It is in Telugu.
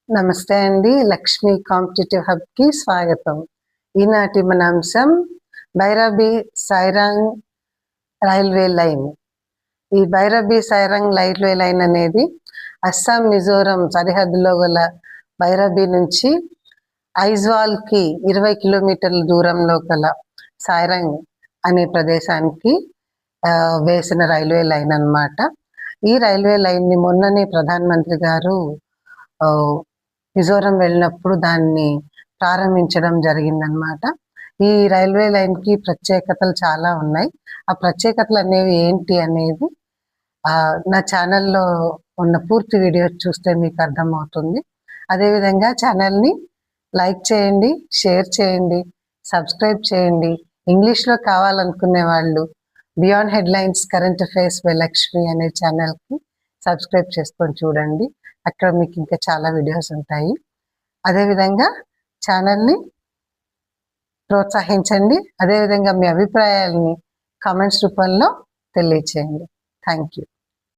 నమస్తే అండి. లక్ష్మి కాంపిటేటివ్ హబ్కి స్వాగతం. ఈనాటి మన అంశం భైరబీ సైరాంగ్ రైల్వే లైన్. ఈ భైరబీ సైరాంగ్ రైల్వే లైన్ అనేది అస్సాం మిజోరం సరిహద్దులో గల భైరబీ నుంచి ఐజ్వాల్కి 20 కిలోమీటర్ల దూరంలో గల సైరాంగ్ అనే ప్రదేశానికి వేసిన రైల్వే లైన్ అన్నమాట. ఈ రైల్వే లైన్ని మొన్ననే ప్రధానమంత్రి గారు మిజోరం వెళ్ళినప్పుడు దాన్ని ప్రారంభించడం జరిగిందనమాట. ఈ రైల్వే లైన్కి ప్రత్యేకతలు చాలా ఉన్నాయి. ఆ ప్రత్యేకతలు అనేవి ఏంటి అనేది నా ఛానల్లో ఉన్న పూర్తి వీడియో చూస్తే మీకు అర్థమవుతుంది. అదేవిధంగా ఛానల్ని లైక్ చేయండి, షేర్ చేయండి, సబ్స్క్రైబ్ చేయండి. ఇంగ్లీష్లో కావాలనుకునే వాళ్ళు beyond headlines current affairs by Lakshmi అనే ఛానల్కి సబ్స్క్రైబ్ చేసుకొని చూడండి. అక్కడ మీకు ఇంకా చాలా వీడియోస్ ఉంటాయి. అదేవిధంగా ఛానల్ని ప్రోత్సహించండి. అదేవిధంగా మీ అభిప్రాయాలని కామెంట్స్ రూపంలో తెలియచేయండి. Thank you.